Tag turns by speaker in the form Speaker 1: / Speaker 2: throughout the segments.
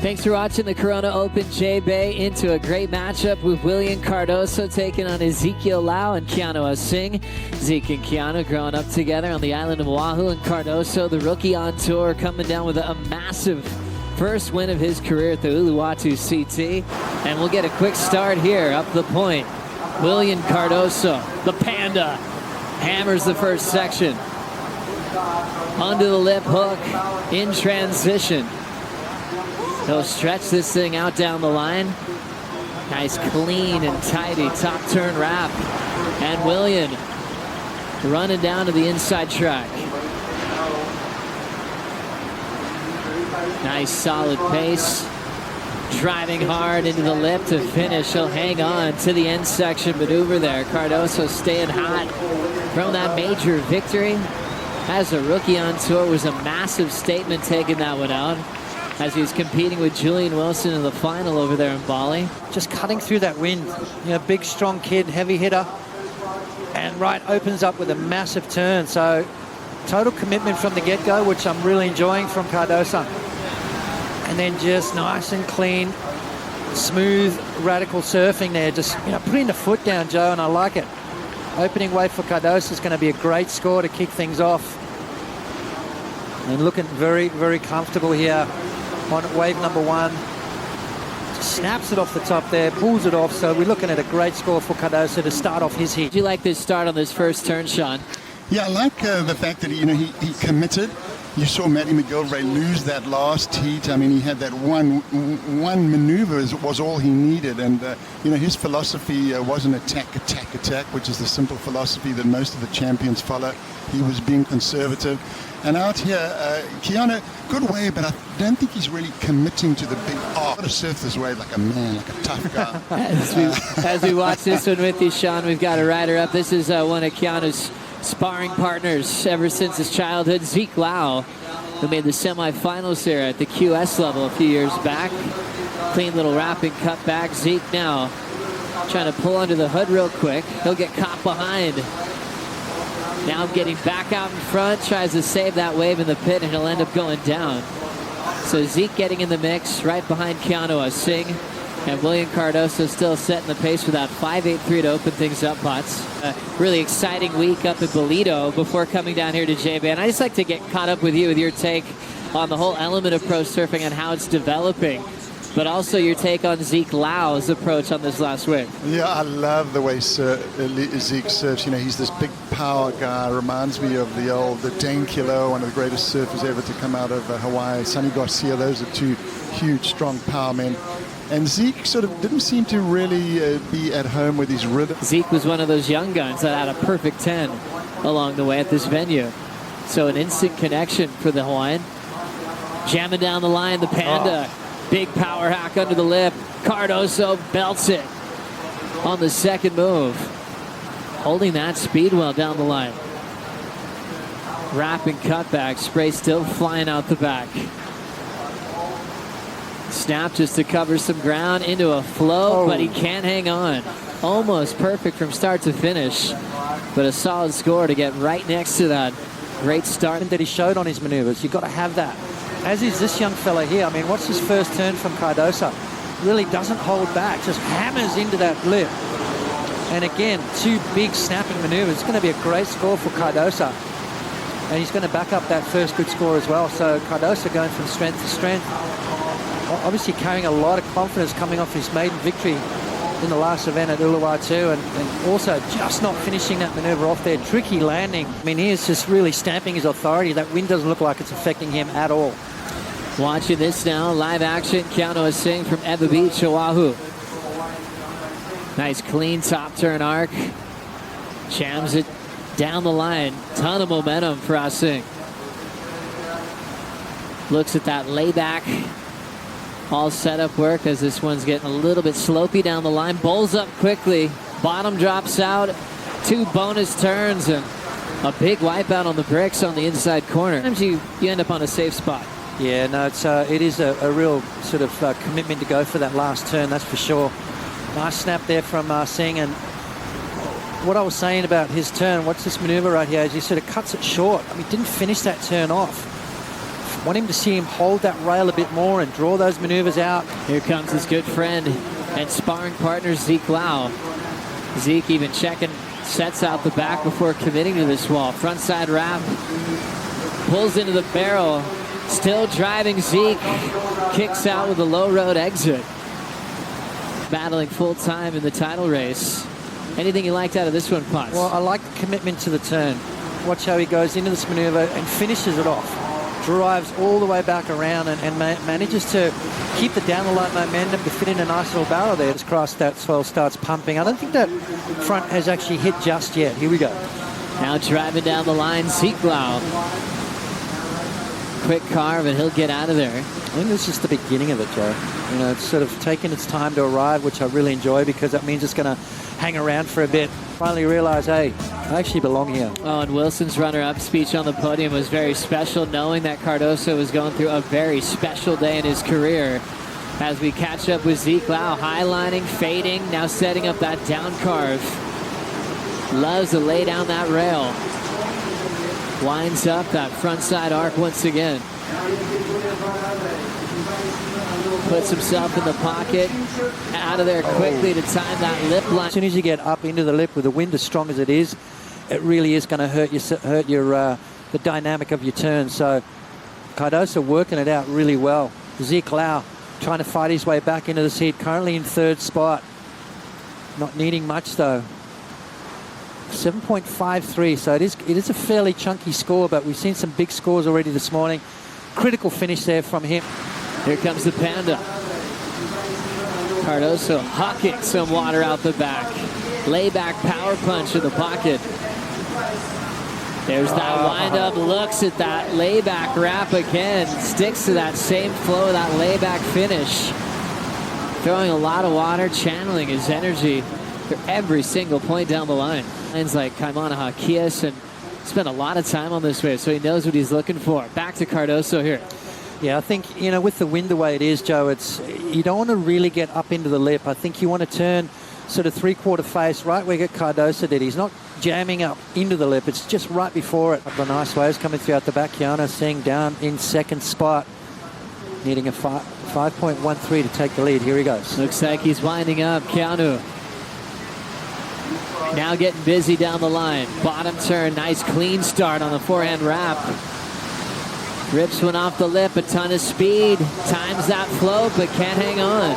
Speaker 1: Thanks for watching the Corona Open J-Bay into a great matchup with Willian Cardoso taking on Ezekiel and Keanu Asing. Zeke and Keanu growing up together on the island of Oahu, and Cardoso, the rookie on tour, coming down with a massive first win of his career at the Uluwatu CT. And we'll get a quick start here up the point. Willian Cardoso, the Panda, hammers the first section. Onto the lip hook in transition. He'll stretch this thing out down the line. Nice, clean and tidy top turn wrap. And Willian running down to the inside track. Nice, solid pace. Driving hard into the lip to finish. He'll hang on to the end section maneuver there. Cardoso staying hot from that major victory. As a rookie on tour, was a massive statement taking that one out, as he was competing with Julian Wilson in the final over there in Bali.
Speaker 2: Just cutting through that wind. You know, big, strong kid, heavy hitter. And right opens up with a massive turn. So total commitment from the get-go, which I'm really enjoying from Cardoso. And then just nice and clean, smooth, radical surfing there. Just, you know, putting the foot down, Joe, and I like it. Opening wave for Cardoso is going to be a great score to kick things off. And looking very, very comfortable here on wave number one. Just snaps it off the top there, pulls it off. So we're looking at a great score for Cardoso to start off his heat.
Speaker 1: Do you like this start on this first turn, Sean?
Speaker 3: Yeah, I like the fact that he committed. You saw Matty McGillivray lose that last heat. I mean, he had that one maneuver was all he needed, and his philosophy wasn't attack, which is the simple philosophy that most of the champions follow. He was being conservative. And out here, Keanu, good wave, but I don't think he's really committing to the big arc. To surf this wave like a man, like a tough guy.
Speaker 1: As we watch this one with you, Sean, we've got a rider up. This is one of Keanu's sparring partners ever since his childhood, Zeke Lau, who made the semifinals here at the QS level a few years back. Clean little wrapping cut back. Zeke now trying to pull under the hood real quick. He'll get caught behind. Now getting back out in front, tries to save that wave in the pit, and he'll end up going down. So Zeke getting in the mix right behind Keanu Asing. And Willian Cardoso still setting the pace for that 5.83 to open things up, Potts. Really exciting week up at Bolito before coming down here to J-Bay. And I just like to get caught up with you with your take on the whole element of pro surfing and how it's developing, but also your take on Zeke Lau's approach on this last wave.
Speaker 3: Yeah, I love the way Zeke surfs. You know, he's this big power guy. Reminds me of the Dane Kilo, one of the greatest surfers ever to come out of Hawaii. Sonny Garcia, those are two huge, strong power men. And Zeke sort of didn't seem to really be at home with his rhythm.
Speaker 1: Zeke was one of those young guns that had a perfect 10 along the way at this venue. So an instant connection for the Hawaiian. Jamming down the line, the Panda. Big power hack under the lip. Cardoso belts it on the second move. Holding that speed well down the line. Wrapping cutback. Spray still flying out the back. Snap just to cover some ground into a flow, but he can't hang on. Almost perfect from start to finish, but a solid score to get right next to that great start
Speaker 2: that he showed on his maneuvers. You've got to have that. As is this young fella here. I mean, what's his first turn from Cardoso? Really doesn't hold back, just hammers into that lip. And again, two big snapping maneuvers. It's going to be a great score for Cardoso. And he's going to back up that first good score as well. So Cardoso going from strength to strength. Obviously carrying a lot of confidence coming off his maiden victory in the last event at Uluwatu, and also just not finishing that maneuver off there. Tricky landing. I mean, he is just really stamping his authority. That wind doesn't look like it's affecting him at all.
Speaker 1: Watching this now, live action, Keanu Asing from Eva Beach, Oahu. Nice clean top turn arc. Jams it down the line. Ton of momentum for Asing. Looks at that layback. All setup work as this one's getting a little bit slopey down the line. Bowls up quickly. Bottom drops out. Two bonus turns and a big wipeout on the bricks on the inside corner. Sometimes you end up on a safe spot.
Speaker 2: Yeah, no, it is a real sort of commitment to go for that last turn, that's for sure. Nice snap there from Asing. And what I was saying about his turn, what's this maneuver right here, is he sort of cuts it short. I mean, didn't finish that turn off. Want him to see him hold that rail a bit more and draw those maneuvers out.
Speaker 1: Here comes his good friend and sparring partner, Zeke Lau. Zeke even checking sets out the back before committing to this wall. Frontside wrap. Pulls into the barrel. Still driving Zeke. Kicks out with a low road exit. Battling full time in the title race. Anything you liked out of this one, Potts?
Speaker 2: Well, I like the commitment to the turn. Watch how he goes into this maneuver and finishes it off. Drives all the way back around and manages to keep the down the line momentum to fit in a nice little barrel there. As cross that swell starts pumping. I don't think that front has actually hit just yet. Here we go.
Speaker 1: Now driving down the line, Zeke Lau. Quick carve and he'll get out of there.
Speaker 2: I think this is the beginning of it, Joe. You know, it's sort of taken its time to arrive, which I really enjoy because that means it's going to hang around for a bit. Finally realize, hey, I actually belong here.
Speaker 1: Oh, and Wilson's runner-up speech on the podium was very special, knowing that Cardoso was going through a very special day in his career. As we catch up with Zeke Lau, highlining, fading, now setting up that down carve. Loves to lay down that rail. Winds up that front side arc once again. Puts himself in the pocket, out of there quickly to time that lip line.
Speaker 2: As soon as you get up into the lip with the wind as strong as it is, it really is going to hurt the dynamic of your turn. So Cardoso working it out really well. Zeke Lau trying to fight his way back into the seat, currently in third spot. Not needing much though. 7.53, so it is a fairly chunky score, but we've seen some big scores already this morning. Critical finish there from him.
Speaker 1: Here comes the Panda. Cardoso hucking some water out the back. Layback power punch in the pocket. There's that wind-up, looks at that layback wrap again. Sticks to that same flow, that layback finish. Throwing a lot of water, channeling his energy for every single point down the line. Lines like Kaimana Hakias and spent a lot of time on this wave, so he knows what he's looking for. Back to Cardoso here.
Speaker 2: Yeah, I think, you know, with the wind the way it is, Joe, you don't want to really get up into the lip. I think you want to turn sort of three-quarter face right where Cardoso did. He's not jamming up into the lip. It's just right before it. The nice waves coming through out the back. Keanu Asing down in second spot. Needing a 5.13 to take the lead. Here he goes.
Speaker 1: Looks like he's winding up. Keanu now getting busy down the line. Bottom turn, nice clean start on the forehand wrap. Rips one off the lip, a ton of speed. Times that float, but can't hang on.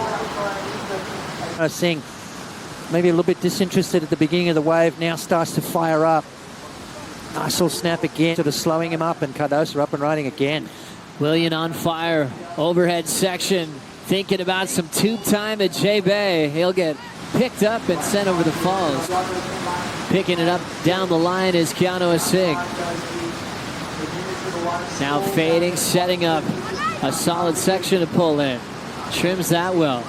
Speaker 2: Asing maybe a little bit disinterested at the beginning of the wave. Now starts to fire up. Nice little snap again, sort of slowing him up, and Cardoso up and riding again.
Speaker 1: Willian on fire. Overhead section. Thinking about some tube time at J-Bay. He'll get picked up and sent over the falls. Picking it up down the line is Keanu Asing. Now fading, setting up a solid section to pull in. Trims that well.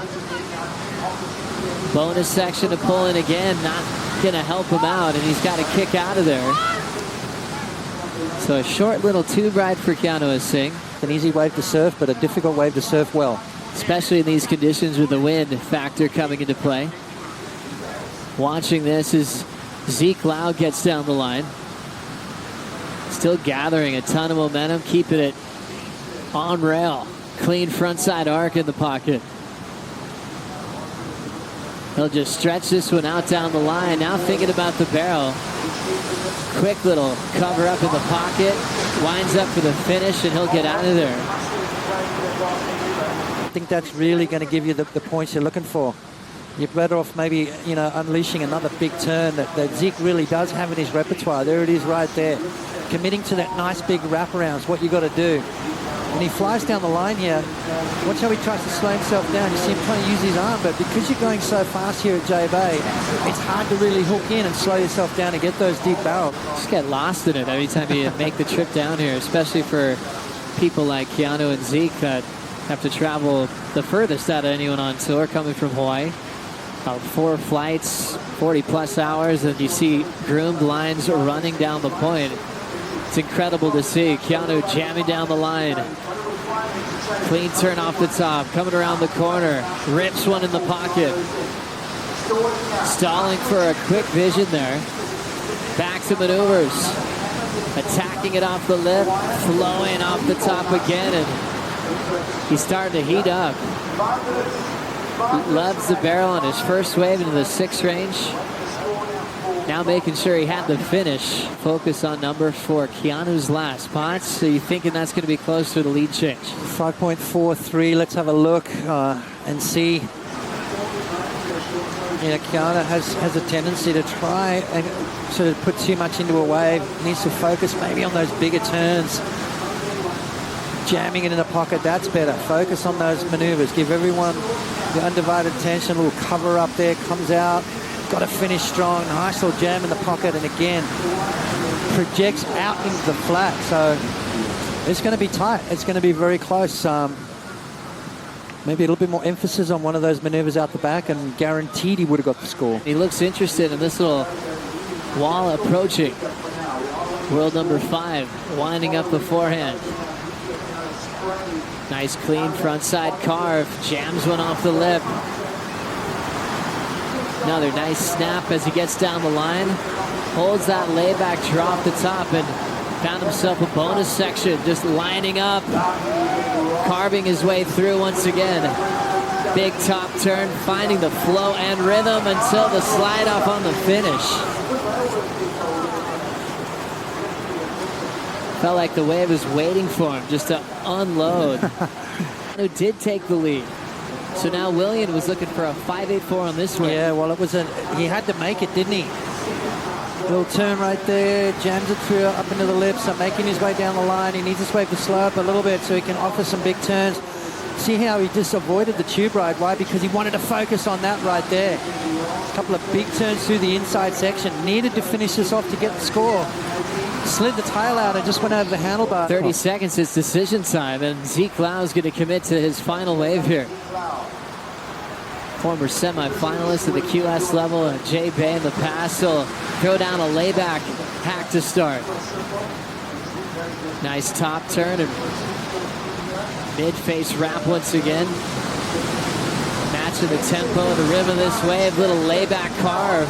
Speaker 1: Bonus section to pull in again. Not going to help him out, and he's got to kick out of there. So a short little tube ride for Keanu Asing.
Speaker 2: An easy wave to surf, but a difficult wave to surf well.
Speaker 1: Especially in these conditions with the wind factor coming into play. Watching this as Zeke Lau gets down the line. Still gathering a ton of momentum, keeping it on rail. Clean frontside arc in the pocket. He'll just stretch this one out down the line. Now thinking about the barrel. Quick little cover up in the pocket. Winds up for the finish, and he'll get out of there.
Speaker 2: I think that's really going to give you the points you're looking for. You're better off maybe, you know, unleashing another big turn that Zeke really does have in his repertoire. There it is right there. Committing to that nice big wraparound is what you got to do. And he flies down the line here. Watch how he tries to slow himself down. You see him trying to use his arm, but because you're going so fast here at J-Bay, it's hard to really hook in and slow yourself down and get those deep barrels.
Speaker 1: Just get lost in it every time you make the trip down here, especially for people like Keanu and Zeke that have to travel the furthest out of anyone on tour, coming from Hawaii. 4 flights, 40-plus hours, and you see groomed lines running down the point. It's incredible to see. Keanu jamming down the line. Clean turn off the top, coming around the corner. Rips one in the pocket. Stalling for a quick vision there. Back to maneuvers. Attacking it off the lip, flowing off the top again, and he's starting to heat up. Loves the barrel on his first wave into the 6 range. Now making sure he had the finish. Focus on number 4, Keanu's last. Potts, so you thinking that's going to be close to the lead change?
Speaker 2: 5.43. Let's have a look and see. Yeah, Keanu has a tendency to try and sort of put too much into a wave. Needs to focus maybe on those bigger turns. Jamming it in the pocket, that's better. Focus on those maneuvers. Give everyone the undivided attention. A little cover up there, comes out. Got to finish strong. Nice little jam in the pocket, and again, projects out into the flat. So it's going to be tight. It's going to be very close. Maybe a little bit more emphasis on one of those maneuvers out the back, and guaranteed he would have got the score.
Speaker 1: He looks interested in this little wall approaching. World number 5, winding up the forehand. Nice clean frontside carve. Jams one off the lip. Another nice snap as he gets down the line. Holds that layback draw off the top and found himself a bonus section. Just lining up. Carving his way through once again. Big top turn, finding the flow and rhythm until the slide off on the finish. Felt like the wave was waiting for him just to unload. Who did take the lead. So now Willian was looking for a 5.84 on this one.
Speaker 2: Yeah, well, he had to make it, didn't he? Little turn right there, jams it through up into the lips, so making his way down the line. He needs his wave to slow up a little bit so he can offer some big turns. See how he just avoided the tube ride. Why? Because he wanted to focus on that right there. A couple of big turns through the inside section. Needed to finish this off to get the score. Slid the tail out and just went over the handlebar.
Speaker 1: 30 seconds is decision time, and Zeke Lau is going to commit to his final wave here. Former semi-finalist at the QS level, Jay Bay in the past. He'll throw down a layback hack to start. Nice top turn and mid-face wrap once again. Matching the tempo, the rhythm of this wave. Little layback carve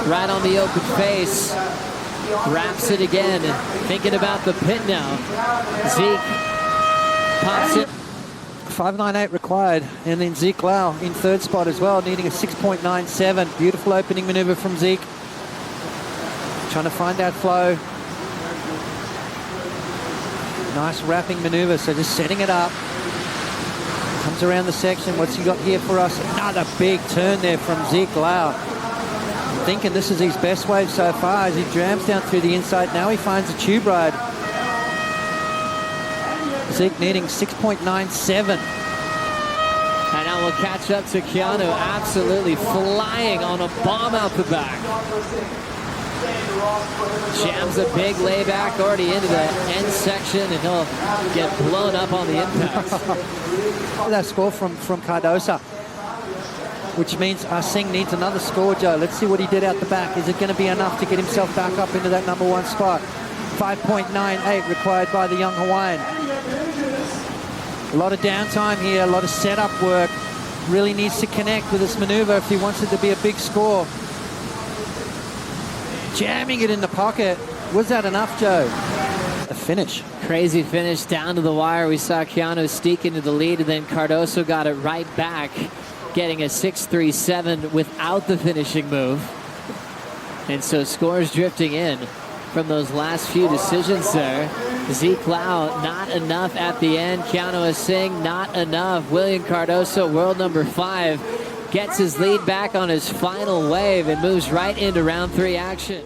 Speaker 1: right on the open face. Wraps it again. Thinking about the pit now. Zeke pops it.
Speaker 2: 5.98 required, and then Zeke Lau in 3rd spot as well, needing a 6.97. Beautiful opening maneuver from Zeke. Trying to find that flow. Nice wrapping maneuver, so just setting it up. Comes around the section. What's he got here for us? Another big turn there from Zeke Lau. Thinking this is his best wave so far as he jams down through the inside. Now he finds a tube ride. Zeke needing 6.97.
Speaker 1: And now we'll catch up to Keanu, absolutely flying on a bomb out the back. Jams a big layback already into the end section, and he'll get blown up on the impact.
Speaker 2: That score from Cardoso, which means Asing needs another score, Joe. Let's see what he did out the back. Is it going to be enough to get himself back up into that number 1 spot? 5.98 required by the young Hawaiian. A lot of downtime here, a lot of setup work. Really needs to connect with this maneuver if he wants it to be a big score. Jamming it in the pocket. Was that enough, Joe? A finish.
Speaker 1: Crazy finish down to the wire. We saw Keanu sneak into the lead, and then Cardoso got it right back, getting a 6.37 without the finishing move. And so scores drifting in from those last few decisions there. Zeke Lau, not enough at the end. Keanu Asing, not enough. Willian Cardoso, world number 5, gets his lead back on his final wave and moves right into round 3 action.